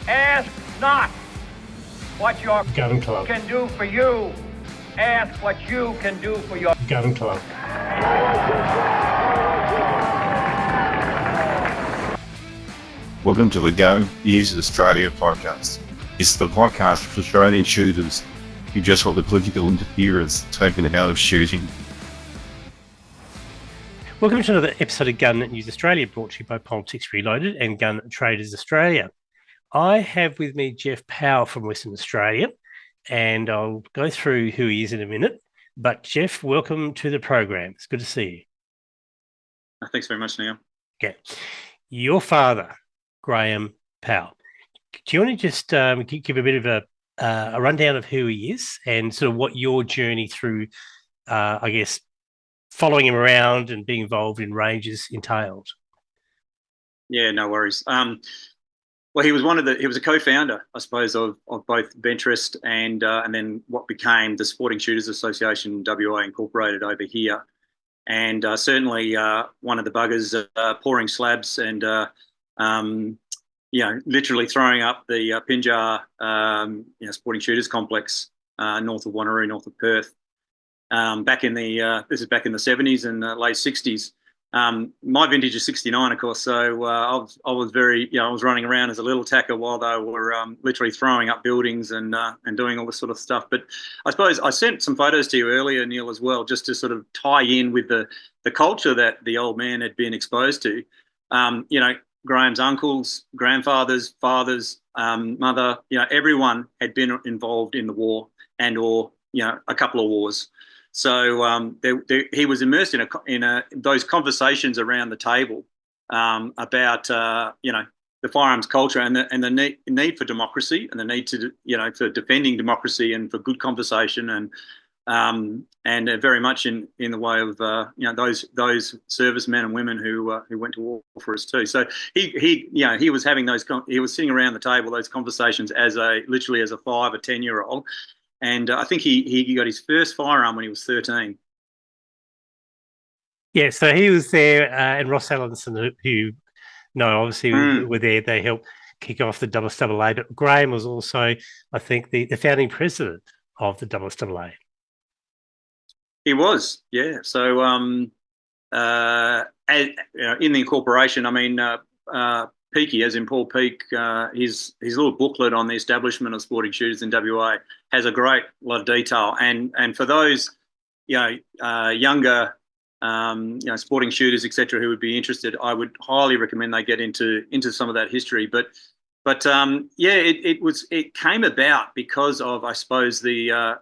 Ask not what your Gun Club can do for you. Ask what you can do for your Gun Club. Welcome to the Go Years Australia podcast. It's the podcast for Australian shooters who just want the political interference taken out of shooting. Welcome to another episode of Gun News Australia, brought to you by Politics Reloaded and Gun Traders Australia. I have with me Jeff Powell from Western Australia, and I'll go through who he is in a minute. But Jeff, welcome to the program. It's good to see you. Thanks very much, Neil. Okay. Your father, Graham Powell. Do you want to just give a bit of a rundown of who he is and sort of what your journey through, following him around and being involved in ranges entailed? Yeah, no worries. Well, he was a co-founder, I suppose, of both Venturist and then what became the Sporting Shooters Association WA Incorporated over here, and certainly one of the buggers pouring slabs and literally throwing up the Pinjar Sporting Shooters complex north of Wanneroo, north of Perth. This is back in the 70s and late 60s. My vintage is 69, of course, so I was I was running around as a little tacker while they were literally throwing up buildings and doing all this sort of stuff. But I suppose I sent some photos to you earlier, Neil, as well, just to sort of tie in with the culture that the old man had been exposed to. Graham's uncles, grandfathers, fathers, mother, everyone had been involved in the war or a couple of wars. So he was immersed in those conversations around the table about the firearms culture and the need for democracy and the need to for defending democracy and for good conversation and very much in the way of those servicemen and women who went to war for us too. So he was having he was sitting around the table, those conversations literally as a 5 or 10-year-old. And I think he got his first firearm when he was 13. Yeah, so he was there, and Ross Allinson, who obviously were there. They helped kick off the SSAA. But Graham was also, I think, the founding president of the SSAA. He was, yeah. So in the incorporation, I mean, Peaky, as in Paul Peake, his little booklet on the establishment of sporting shooters in WA has a great lot of detail. And for those younger sporting shooters, etc., who would be interested, I would highly recommend they get into some of that history. But it came about because of, I suppose, the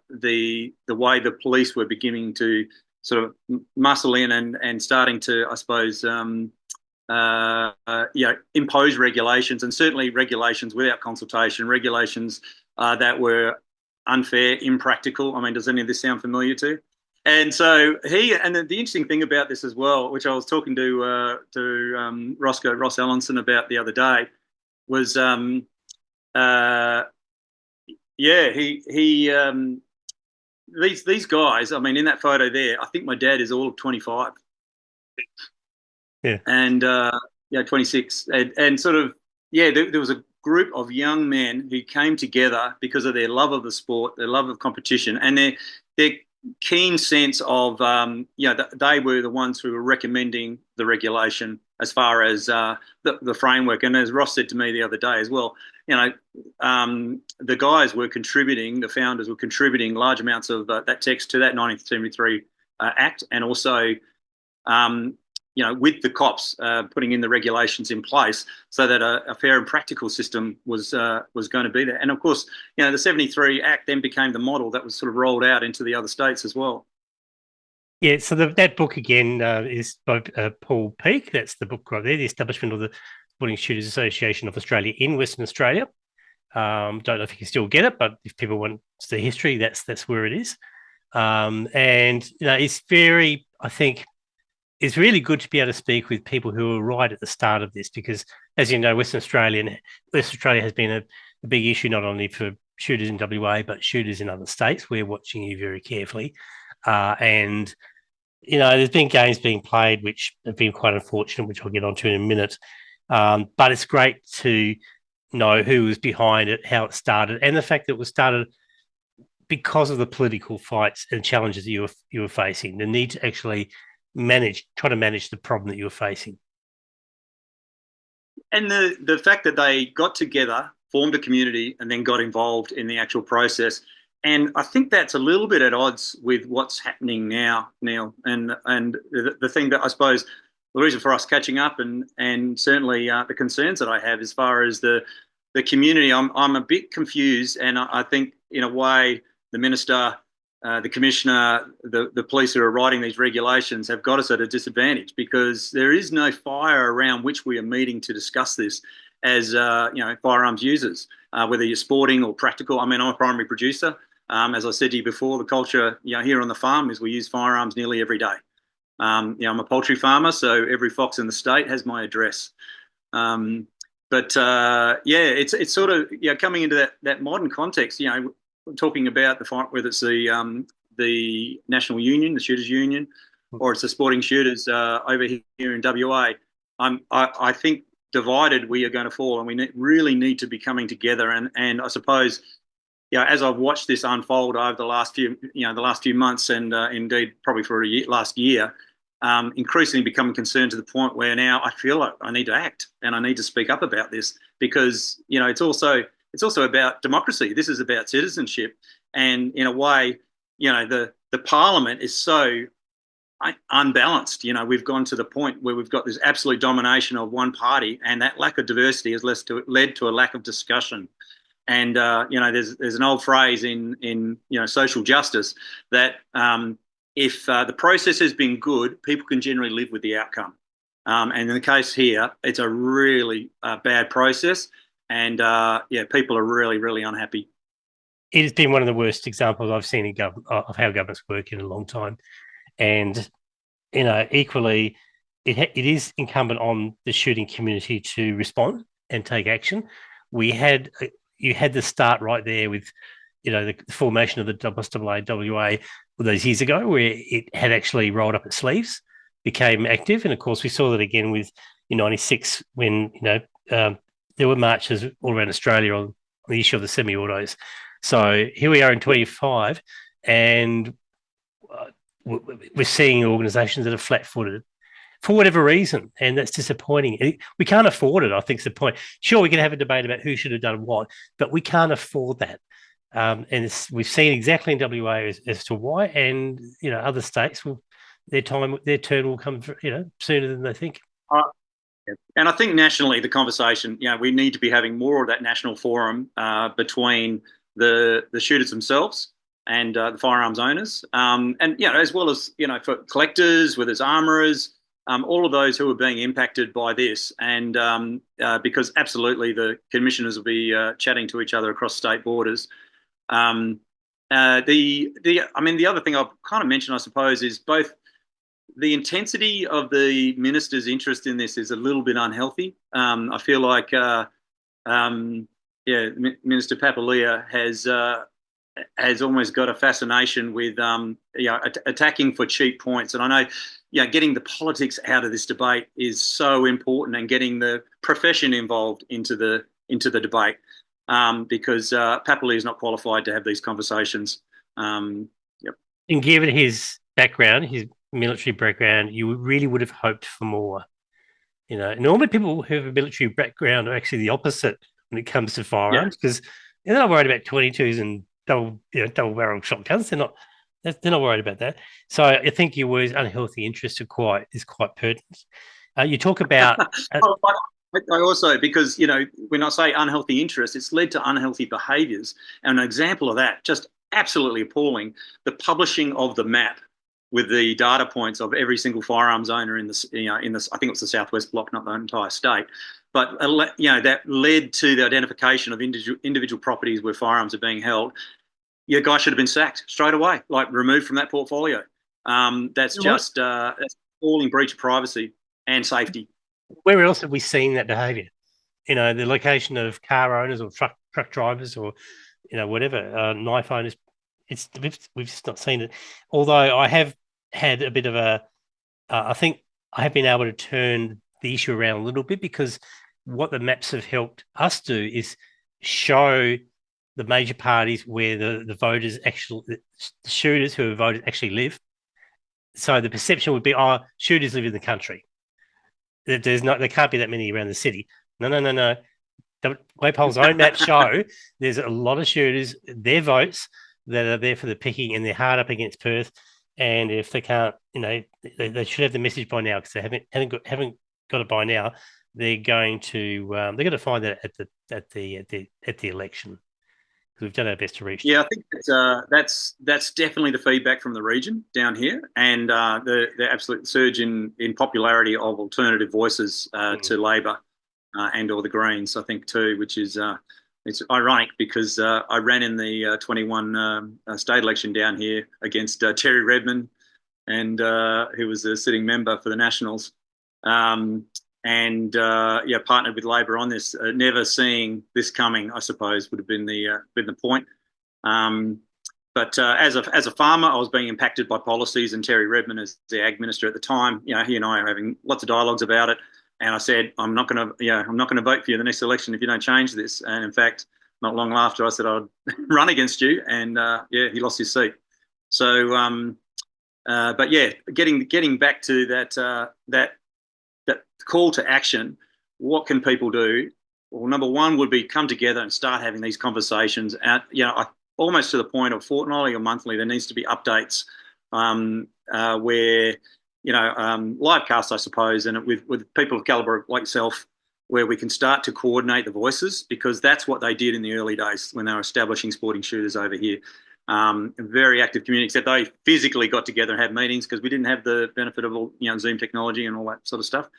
way the police were beginning to sort of muscle in and starting to, I suppose, impose regulations, and certainly regulations without consultation, regulations that were unfair, impractical. I mean, does any of this sound familiar to you? And so the interesting thing about this as well, which I was talking to Ross Allinson about the other day, was these guys. I mean, in that photo there, I think my dad is all of 25. Yeah. And 26, and sort of there was a group of young men who came together because of their love of the sport, their love of competition, and their keen sense of they were the ones who were recommending the regulation as far as the framework. And as Ross said to me the other day as well, the guys were contributing, the founders were contributing large amounts of that text to that 1973 Act, and also with the cops putting in the regulations in place so that a fair and practical system was going to be there. And of course, the 73 Act then became the model that was sort of rolled out into the other states as well. Yeah, so that book again is by Paul Peake. That's the book right there, The Establishment of the Sporting Shooters Association of Australia in Western Australia. Don't know if you can still get it, but if people want the history, that's where it is. It's very, I think, it's really good to be able to speak with people who are right at the start of this, because, as you know, Western Australia has been a big issue, not only for shooters in WA, but shooters in other states. We're watching you very carefully. There's been games being played which have been quite unfortunate, which I'll get onto in a minute. But it's great to know who was behind it, how it started, and the fact that it was started because of the political fights and challenges you were facing. The need to actually try to manage the problem that you were facing. And the fact that they got together, formed a community, and then got involved in the actual process. And I think that's a little bit at odds with what's happening now, Neil. And the thing that I suppose the reason for us catching up and certainly the concerns that I have as far as the community, I'm a bit confused. And I think in a way the minister, the commissioner, the police who are writing these regulations have got us at a disadvantage, because there is no fire around which we are meeting to discuss this as firearms users, whether you're sporting or practical. I mean, I'm a primary producer. As I said to you before, the culture here on the farm is we use firearms nearly every day. I'm a poultry farmer, so every fox in the state has my address. It's sort of coming into that modern context. Talking about the fight, whether it's the national union, the shooters union, or it's the sporting shooters over here in WA. I think divided we are going to fall, and we really need to be coming together. And I suppose, as I've watched this unfold over the last few months, and indeed probably for last year, increasingly becoming concerned to the point where now I feel like I need to act and I need to speak up about this, because it's also about democracy. This is about citizenship, and in a way, the parliament is so unbalanced. We've gone to the point where we've got this absolute domination of one party, and that lack of diversity has led to a lack of discussion. And there's an old phrase in social justice that if the process has been good, people can generally live with the outcome. And in the case here, it's a really bad process, and people are really, really unhappy. It has been one of the worst examples I've seen of how governments work in a long time. And, equally, it is incumbent on the shooting community to respond and take action. You had the start right there with, the formation of the SSAA WA those years ago, where it had actually rolled up its sleeves, became active. And of course, we saw that again with in 96 when, there were marches all around Australia on the issue of the semi-autos. So here we are in 25, and we're seeing organisations that are flat-footed for whatever reason, and that's disappointing. We can't afford it, I think is the point. Sure, we can have a debate about who should have done what, but we can't afford that. And we've seen exactly in WA as to why, and other states their turn will come sooner than they think. And I think nationally, the conversation, we need to be having more of that national forum between the shooters themselves and the firearms owners, and as well as for collectors, whether it's armourers, all of those who are being impacted by this, and because absolutely the commissioners will be chatting to each other across state borders. The other thing I'll kind of mention, I suppose, is both the intensity of the minister's interest in this is a little bit unhealthy. I feel like, Minister Papalia has almost got a fascination with, attacking for cheap points. And I know, getting the politics out of this debate is so important, and getting the profession involved into the debate, because Papalia is not qualified to have these conversations. And given his background, his military background, you really would have hoped for more. Normally people who have a military background are actually the opposite when it comes to firearms, because they're not worried about 22s and double barrel shotguns. They're not worried about that. So I think your words unhealthy interest is quite pertinent. You talk about I also, because when I say unhealthy interest, it's led to unhealthy behaviours. And an example of that, just absolutely appalling, the publishing of the map with the data points of every single firearms owner in this, I think it was the Southwest Block, not the entire state. But that led to the identification of individual properties where firearms are being held. Your guy should have been sacked straight away, like removed from that portfolio. That's just all in breach of privacy and safety. Where else have we seen that behaviour? The location of car owners or truck drivers or whatever, knife owners. We've just not seen it. Although I have had a bit of I think I have been able to turn the issue around a little bit, because what the maps have helped us do is show the major parties where the voters actually, the shooters who have voted actually live. So the perception would be, oh, shooters live in the country. There can't be that many around the city. No. The Waypole's own maps show there's a lot of shooters, their votes that are there for the picking, and they're hard up against Perth. And if they can't, they should have the message by now, because they haven't got it by now. They're going to find that at the election. We've done our best to reach. Yeah, I think that's definitely the feedback from the region down here, and the absolute surge in popularity of alternative voices to Labor and or the Greens, I think too, which is it's ironic because I ran in the 21 state election down here against Terry Redmond, and who was a sitting member for the Nationals. And partnered with Labor on this. Never seeing this coming, I suppose, would have been the point. But as a farmer, I was being impacted by policies, and Terry Redmond, as the Ag Minister at the time, he and I are having lots of dialogues about it. And I said, I'm not going to vote for you in the next election if you don't change this. And in fact, not long after, I said I'd run against you, and he lost his seat. So, but yeah, getting back to that call to action, what can people do? Well, number one would be come together and start having these conversations. Almost to the point of fortnightly or monthly, there needs to be updates where, live cast, I suppose, and with people of calibre like yourself, where we can start to coordinate the voices, because that's what they did in the early days when they were establishing sporting shooters over here. A very active community, except they physically got together and had meetings because we didn't have the benefit of all, Zoom technology and all that sort of stuff.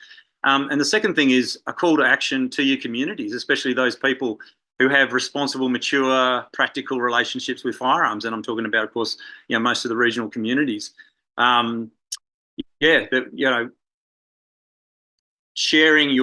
And the second thing is a call to action to your communities, especially those people who have responsible, mature, practical relationships with firearms. And I'm talking about, of course, most of the regional communities. Sharing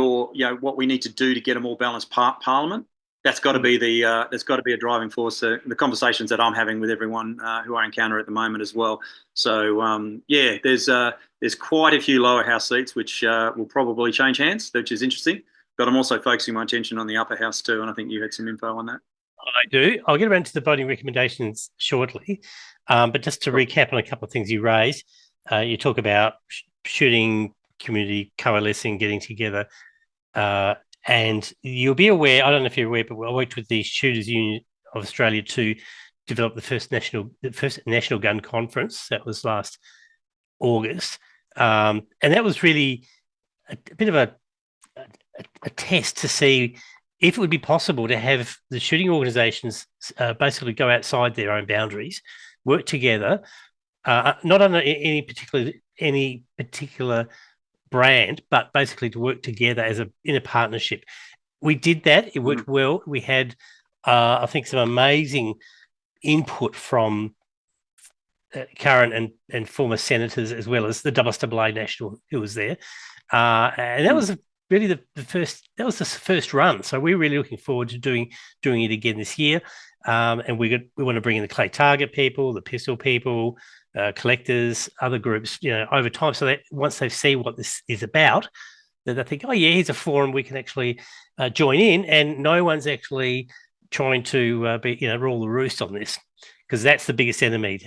what we need to do to get a more balanced parliament. That's got to be a driving force. The conversations that I'm having with everyone who I encounter at the moment as well. So there's quite a few lower house seats which will probably change hands, which is interesting. But I'm also focusing my attention on the upper house too, and I think you had some info on that. I do. I'll get around to the voting recommendations shortly, but just to recap on a couple of things you raised, you talk about shooting community coalescing, getting together. And you'll be aware, I don't know if you're aware, but I worked with the Shooters Union of Australia to develop the first national gun conference. That was last August. And that was really a bit of a test to see if it would be possible to have the shooting organisations basically go outside their own boundaries, work together, not under any particular brand, but basically to work together in a partnership. We did that. It worked well. We had, I think, some amazing input from current and former senators, as well as the SSAA national who was there. And that was really the first run. So we're really looking forward to doing it again this year. And we want to bring in the clay target people, the pistol people, collectors, other groups, over time, so that once they see what this is about, that they think, oh yeah, here's a forum we can actually join in, and no one's actually trying to rule the roost on this, because that's the biggest enemy.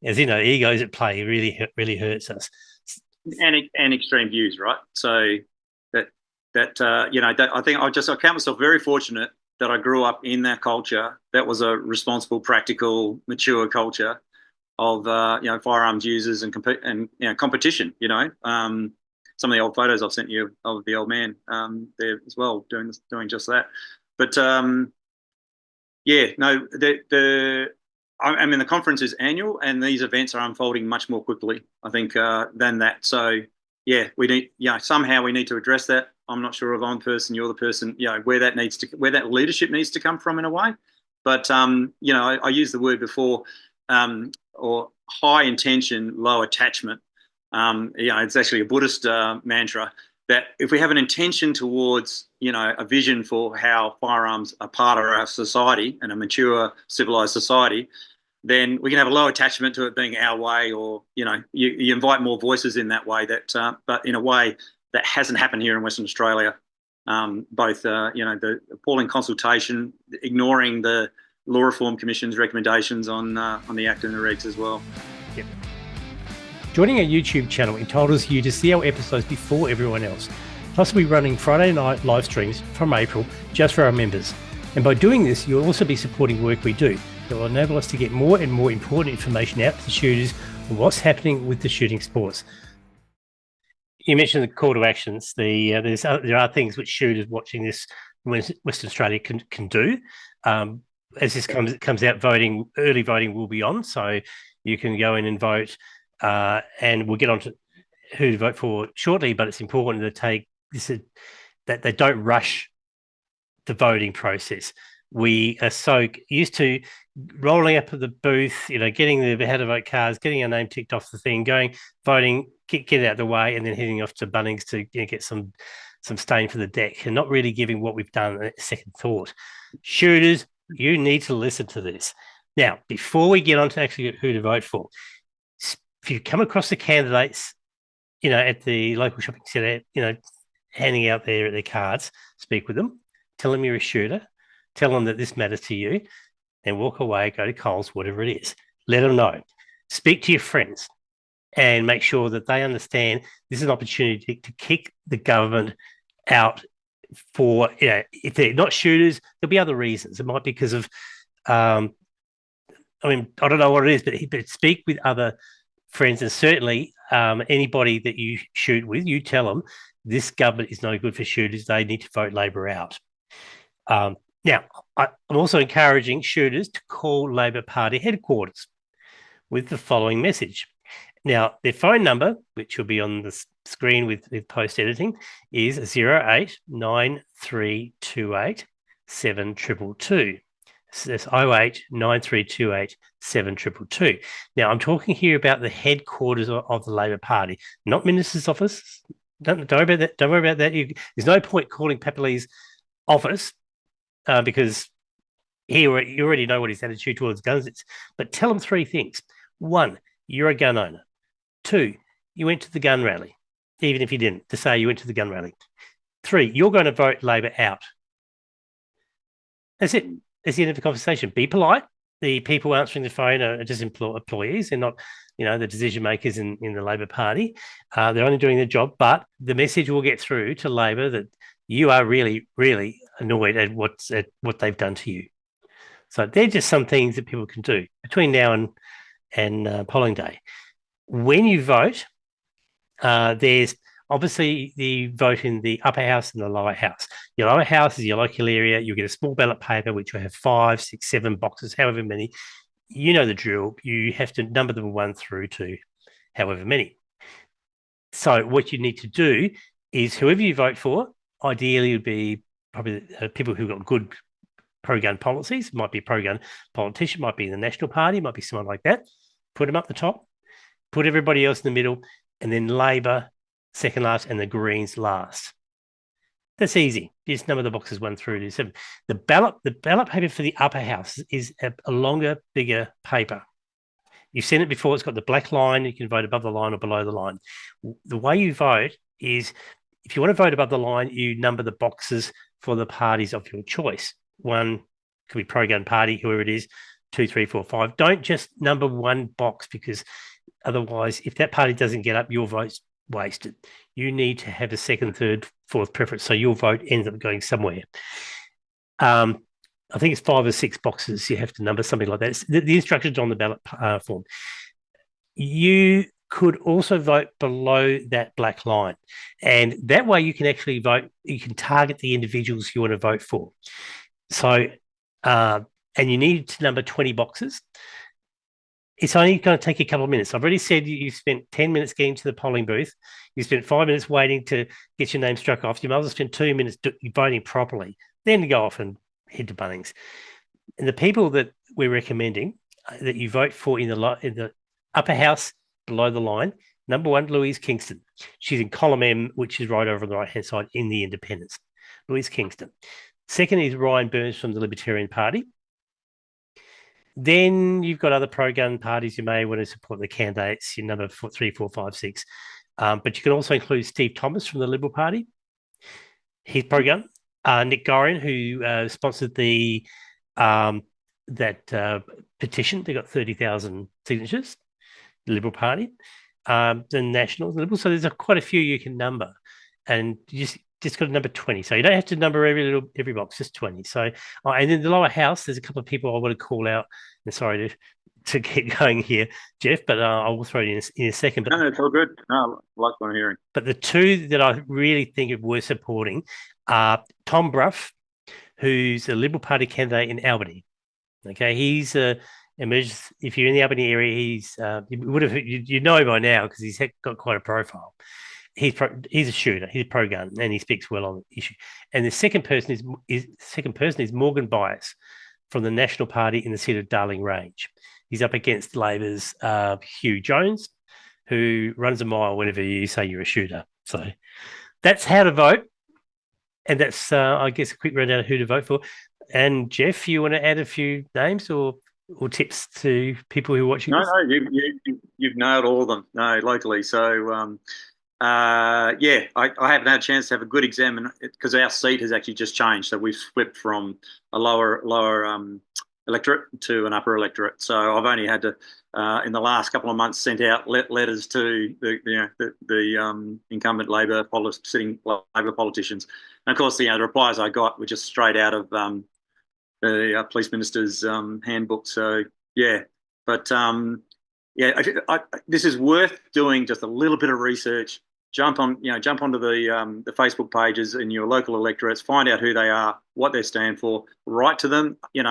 As you know, egos at play really hurts us. And extreme views, right? So I think I count myself very fortunate that I grew up in that culture. That was a responsible, practical, mature culture of firearms users and competition. Some of the old photos I've sent you of the old man there as well, doing just that. But the conference is annual, and these events are unfolding much more quickly, I think, than that. So yeah, we need somehow we need to address that. I'm not sure if I'm the person, you're the person, where that leadership needs to come from in a way. But I used the word before, or high intention, low attachment. It's actually a Buddhist mantra that if we have an intention towards, a vision for how firearms are part of our society and a mature, civilized society, then we can have a low attachment to it being our way, or, you invite more voices in that way, but in a way that hasn't happened here in Western Australia. both the appalling consultation, ignoring the Law Reform Commission's recommendations on the Act and the regs as well. Yep. Joining our YouTube channel entitles you to see our episodes before everyone else. Plus, we'll be running Friday night live streams from April just for our members. And by doing this, you'll also be supporting work we do that will enable us to get more and more important information out to the shooters on what's happening with the shooting sports. You mentioned the call to actions. There are things which shooters watching this Western Australia can do. As this comes out, early voting will be on, so you can go in and vote. And we'll get on to who to vote for shortly, but it's important that they don't rush the voting process. We are so used to rolling up at the booth, getting the how to vote cards, getting our name ticked off the thing, going, voting, get it out of the way, and then heading off to Bunnings to get some stain for the deck, and not really giving what we've done a second thought. Shooters, you need to listen to this. Now, before we get on to actually who to vote for, if you come across the candidates, at the local shopping centre, handing out their cards, speak with them, tell them you're a shooter, tell them that this matters to you, and walk away, go to Coles, whatever it is. Let them know. Speak to your friends and make sure that they understand this is an opportunity to kick the government out for, if they're not shooters, there'll be other reasons. It might be because of, I don't know what it is, but speak with other friends, and certainly anybody that you shoot with, you tell them this government is no good for shooters. They need to vote Labor out. Now, I'm also encouraging shooters to call Labor Party headquarters with the following message. Now, their phone number, which will be on the screen with post-editing, is 089328 7222. So that's 089328 7222. Now, I'm talking here about the headquarters of the Labor Party, not Minister's office. Don't worry about that. Don't worry about that. There's no point calling Papali's office because you already know what his attitude towards guns is. But tell them three things. One, you're a gun owner. Two, you went to the gun rally, even if you didn't, to say you went to the gun rally. Three, you're going to vote Labor out. That's it. That's the end of the conversation. Be polite. The people answering the phone are just employees. They're not, the decision makers in the Labor Party. They're only doing their job, but the message will get through to Labor that you are really, really annoyed at what they've done to you. So they're just some things that people can do between now and polling day. When you vote, there's obviously the vote in the upper house and the lower house. Your lower house is your local area. You get a small ballot paper, which will have 5, 6, 7 boxes, however many. You know the drill. You have to number them 1 through to however many. So what you need to do is whoever you vote for, ideally would be probably people who've got good pro-gun policies. Might be a pro-gun politician, might be the National Party, might be someone like that. Put them up the top, put everybody else in the middle, and then Labor second last and the Greens last. That's easy. Just number the boxes 1 through to 7. The ballot paper for the upper house is a longer, bigger paper. You've seen it before. It's got the black line. You can vote above the line or below the line. The way you vote is, if you want to vote above the line, you number the boxes for the parties of your choice. 1 could be pro-gun party, whoever it is. 2, 3, 4, 5. Don't just number 1 box, because otherwise, if that party doesn't get up, your vote's wasted. You need to have a 2nd, 3rd, 4th preference, so your vote ends up going somewhere. I think it's 5 or 6 boxes you have to number, something like that. The instructions on the ballot form. You could also vote below that black line, and that way you can actually vote. You can target the individuals you want to vote for. So, and you need to number 20 boxes. It's only going to take you a couple of minutes. I've already said you spent 10 minutes getting to the polling booth. You spent 5 minutes waiting to get your name struck off. You might as well spend 2 minutes voting properly, then go off and head to Bunnings. And the people that we're recommending that you vote for in the upper house below the line, number 1, Louise Kingston. She's in column M, which is right over on the right-hand side in the Independents. Louise Kingston. Second is Ryan Burns from the Libertarian Party. Then you've got other pro-gun parties you may want to support the candidates, your number 3, 4, 5, 6. But you can also include Steve Thomas from the Liberal Party. He's pro gun. Nick Gorian, who sponsored the petition, they got 30,000 signatures. The Liberal Party, the Nationals, the Liberals. So there's quite a few you can number, and you just got to number 20. So you don't have to number every box, just 20. So, and in the lower house, there's a couple of people I want to call out. And sorry to keep going here, Jeff, but I will throw it in a second. But, no, it's all good. No, I like what I'm hearing. But the two that I really think are worth supporting are Tom Bruff, who's a Liberal Party candidate in Albany. Okay, he's if you're in the Albany area, he's you know him by now because he's got quite a profile. He's a shooter. He's a pro gun, and he speaks well on the issue. And the second person is Morgan Byers from the National Party in the seat of Darling Range. He's up against Labor's Hugh Jones, who runs a mile whenever you say you're a shooter. So that's how to vote, and that's I guess a quick rundown of who to vote for. And Jeff, you want to add a few names or tips to people who are watching? No, you've nailed all of them. No, locally. So, I haven't had a chance to have a good exam because our seat has actually just changed. So we've flipped from a lower electorate to an upper electorate. So I've only had to, in the last couple of months, sent out letters to the incumbent sitting Labor politicians. And of course, the replies I got were just straight out of the police minister's handbook. So but this is worth doing just a little bit of research. Jump onto the Facebook pages in your local electorates, find out who they are, what they stand for, write to them. You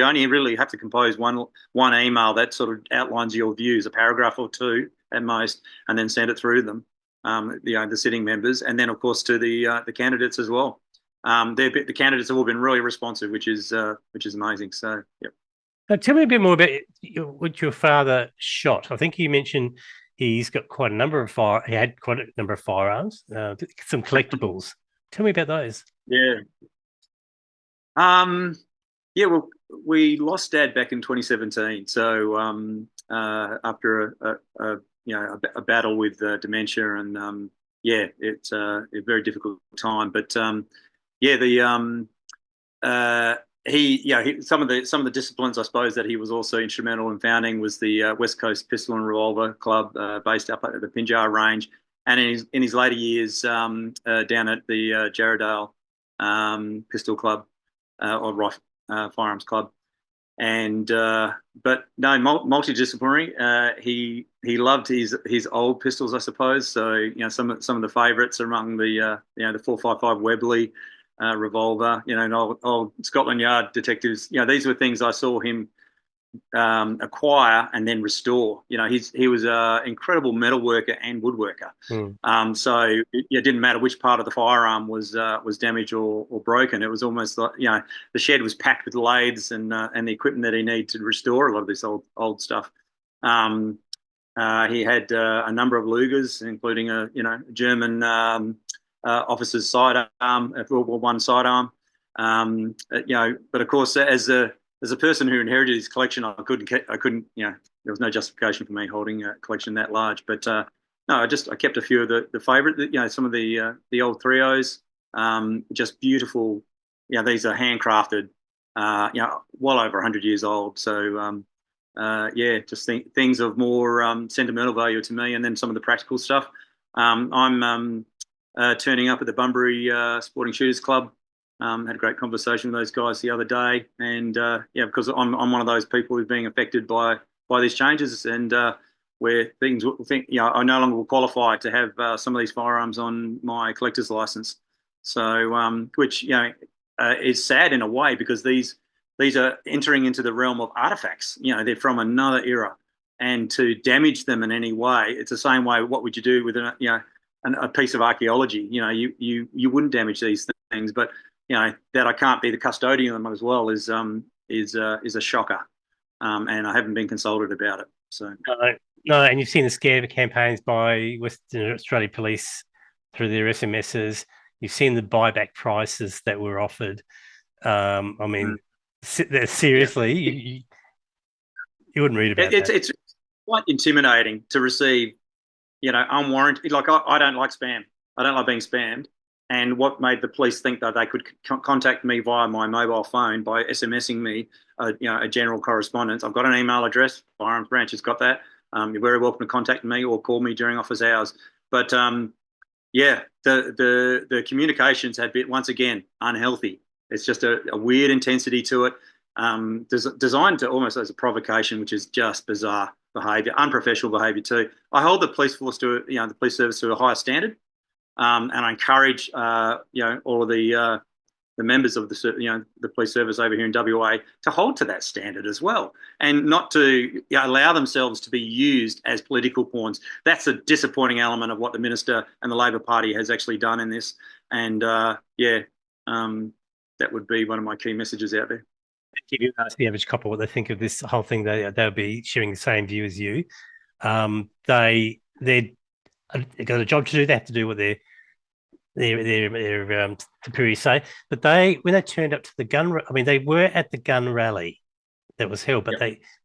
only really have to compose one email that sort of outlines your views, a paragraph or two at most, and then send it through to them, the sitting members, and then of course to the candidates as well. The candidates have all been really responsive, which is amazing. So, yep. Now, tell me a bit more about what your father shot. I think you mentioned he had quite a number of firearms, some collectibles. Tell me about those. Yeah. Well, we lost Dad back in 2017. So after a battle with dementia, and it's a very difficult time. But some of the disciplines I suppose that he was also instrumental in founding was the West Coast Pistol and Revolver Club based up at the Pinjar range, and in his later years down at the Jarrahdale Pistol Club or Firearms Club, and but no, multidisciplinary. He loved his old pistols, I suppose. So some of the favourites among the 455 Webley Revolver, and old Scotland Yard detectives. These were things I saw him acquire and then restore. He was an incredible metal worker and woodworker. So it didn't matter which part of the firearm was damaged or broken. It was almost like the shed was packed with lathes and the equipment that he needed to restore a lot of this old stuff. He had a number of Lugers, including a German officer's sidearm, World War I sidearm. But of course, as a person who inherited his collection, I couldn't. There was no justification for me holding a collection that large. But no, I kept a few of the favourite. Some of the old 3.0s, just beautiful. These are handcrafted. Well over 100 years old. So just things of more sentimental value to me, and then some of the practical stuff. I'm turning up at the Bunbury Sporting Shooters Club. Had a great conversation with those guys the other day, and because I'm one of those people who's being affected by these changes, and where things I no longer will qualify to have some of these firearms on my collector's license. So which is sad in a way, because these are entering into the realm of artifacts. They're from another era, and to damage them in any way, it's the same way. What would you do with a piece of archaeology? You wouldn't damage these things, but that I can't be the custodian of them as well is a shocker, and I haven't been consulted about it. So no, and you've seen the scare campaigns by Western Australia Police through their SMSs. You've seen the buyback prices that were offered. Seriously, you wouldn't read about that. It's quite intimidating to receive, unwarranted. Like I don't like spam. I don't like being spammed. And what made the police think that they could contact me via my mobile phone by SMSing me, a general correspondence. I've got an email address. Firearms Branch has got that. You're very welcome to contact me or call me during office hours. But yeah, the communications have been, once again, unhealthy. It's just a weird intensity to it, designed to almost as a provocation, which is just bizarre behaviour, unprofessional behaviour too. I hold the police force to, the police service to a higher standard, and I encourage, all of the members of the police service over here in WA to hold to that standard as well, and not to allow themselves to be used as political pawns. That's a disappointing element of what the Minister and the Labor Party has actually done in this. And that would be one of my key messages out there. If you ask the average copper what they think of this whole thing, they'll be sharing the same view as you. They've got a job to do. They have to do what their superiors say. But when they turned up to the gun, they were at the gun rally that was held, but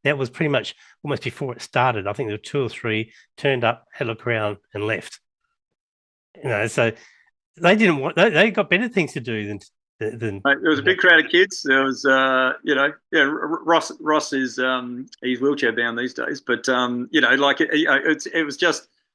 that was pretty much almost before it started. I think there were 2 or 3 turned up, had a look around, and left. So they didn't want. They got better things to do than. There was a big crowd of kids. There was, Ross is he's wheelchair bound these days, but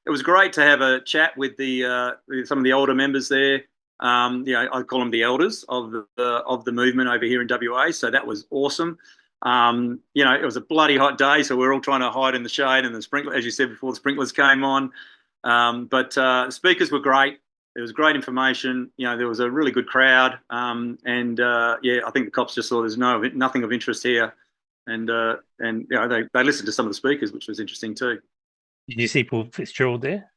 it was great to have a chat with with some of the older members there. I call them the elders of the movement over here in WA. So that was awesome. It was a bloody hot day, so we're all trying to hide in the shade, and the sprinkler, as you said before, the sprinklers came on. But the speakers were great. There was great information. There was a really good crowd. I think the cops just saw there's nothing of interest here, and they listened to some of the speakers, which was interesting too. Did you see Paul Fitzgerald there?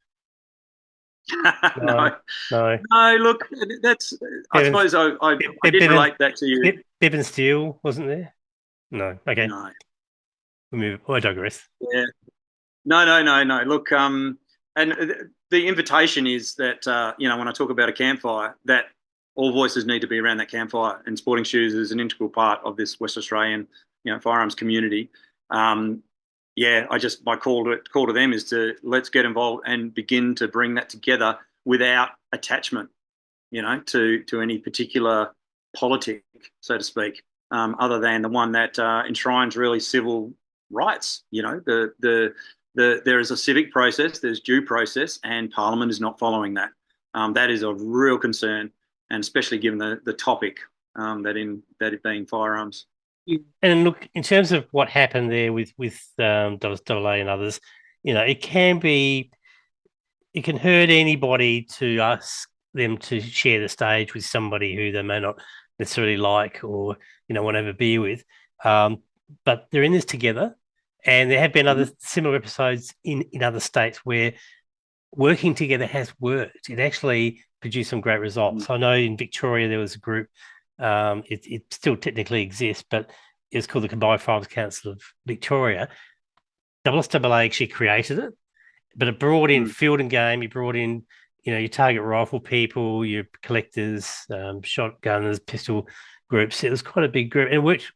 No. Look, that's. I suppose I did relate that to you. Bevan Steele wasn't there. No. Okay. No. We move. I digress. Yeah. No. Look, and the invitation is that when I talk about a campfire, that all voices need to be around that campfire, and sporting shoes is an integral part of this West Australian firearms community. My call to them is to let's get involved and begin to bring that together without attachment, to any particular politic, so to speak, other than the one that enshrines really civil rights. There is a civic process, there's due process, and Parliament is not following that. That is a real concern, and especially given the topic that it being firearms. And look, in terms of what happened there with SSAA and others, it can hurt anybody to ask them to share the stage with somebody who they may not necessarily like or want to have a beer with. But they're in this together. And there have been other similar episodes in other states where working together has worked. It actually produced some great results. I know in Victoria there was a group, it still technically exists, but it's called the Combined Firearms Council of Victoria. SSAA actually created it, but it brought in field and game. You brought in, your target rifle people, your collectors, shotgunners, pistol groups. It was quite a big group, and it worked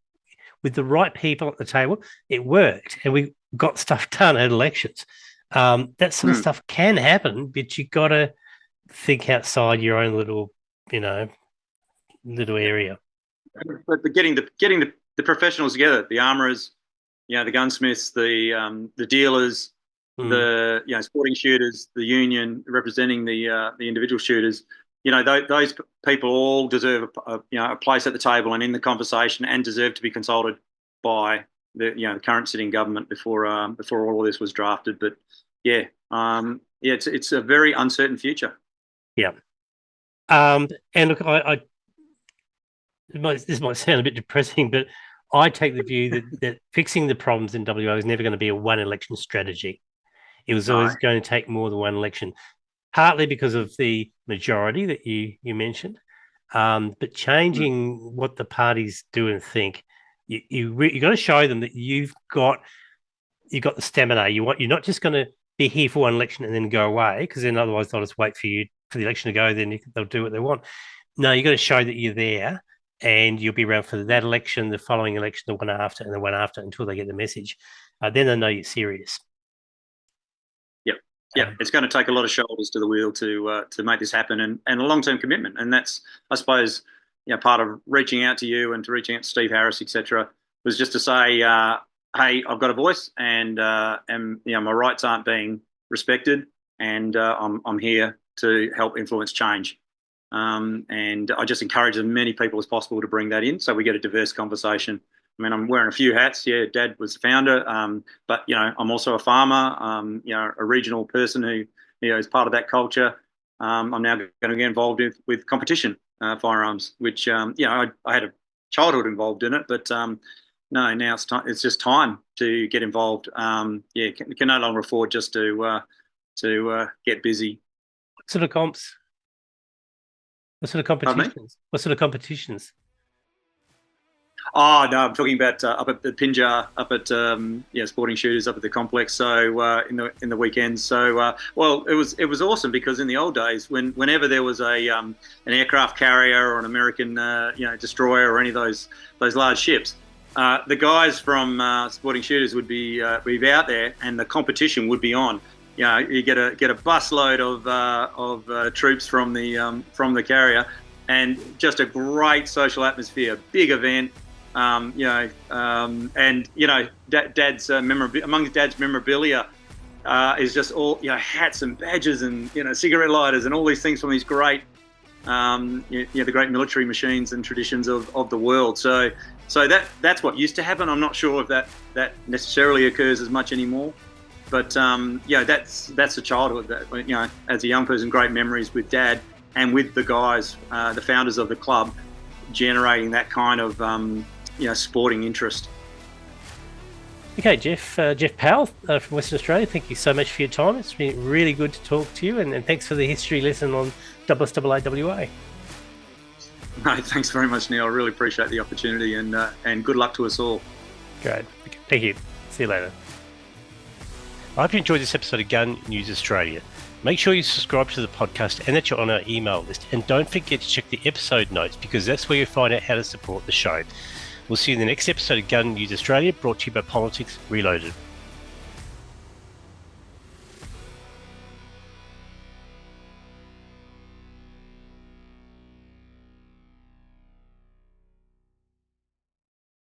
with the right people at the table. It worked, and we got stuff done at elections. That sort of stuff can happen, but you got to think outside your own little area. But getting the professionals together, the armourers, the gunsmiths, the dealers, the sporting shooters, the union representing the individual shooters. Those people all deserve a place at the table and in the conversation, and deserve to be consulted by the current sitting government before all of this was drafted. But it's a very uncertain future. Yeah. And look, this might sound a bit depressing, but I take the view that fixing the problems in WA is never going to be a one election strategy. It was always going to take more than one election, partly because of the majority that you mentioned, but changing what the parties do and think. You got to show them that you've got the stamina. You're not just going to be here for one election and then go away, because then otherwise they'll just wait for the election to go. Then they'll do what they want. No, you got to show that you're there, and you'll be around for that election, the following election, the one after, and the one after, until they get the message. Then they know you're serious. Yep. Yeah, it's going to take a lot of shoulders to the wheel to make this happen, and a long-term commitment. And that's, I suppose, part of reaching out to you and to reaching out to Steve Harris, etc., was just to say, hey, I've got a voice, and my rights aren't being respected, and I'm here to help influence change. And I just encourage as many people as possible to bring that in, so we get a diverse conversation. I mean, I'm wearing a few hats. Yeah, Dad was the founder, but I'm also a farmer. A regional person who is part of that culture. I'm now going to get involved with competition firearms, which I had a childhood involved in it, but no, now it's time. It's just time to get involved. Can no longer afford just to get busy. What sort of comps? What sort of competitions? What sort of competitions? Oh no, I'm talking about up at the Pinjar, up at sporting shooters up at the complex. So in the weekends. So it was awesome, because in the old days, whenever there was an aircraft carrier or an American destroyer or any of those large ships, the guys from sporting shooters would be out there, and the competition would be on. You get a busload of troops from the carrier, and just a great social atmosphere, big event. Dad's among Dad's memorabilia is just all hats and badges and cigarette lighters and all these things from these great the great military machines and traditions of the world. So that's what used to happen. I'm not sure if that necessarily occurs as much anymore, but that's the childhood that as a young person, great memories with Dad and with the guys, the founders of the club, generating that kind of sporting interest. Okay, Jeff Powell from Western Australia, thank you so much for your time. It's been really good to talk to you, and thanks for the history lesson on SSAA WA. No, thanks very much, Neil. I really appreciate the opportunity, and good luck to us all. Great. Okay, thank you. See you later. I hope you enjoyed this episode of Gun News Australia. Make sure you subscribe to the podcast and that you're on our email list. And don't forget to check the episode notes, because that's where you'll find out how to support the show. We'll see you in the next episode of Gun News Australia, brought to you by Politics Reloaded.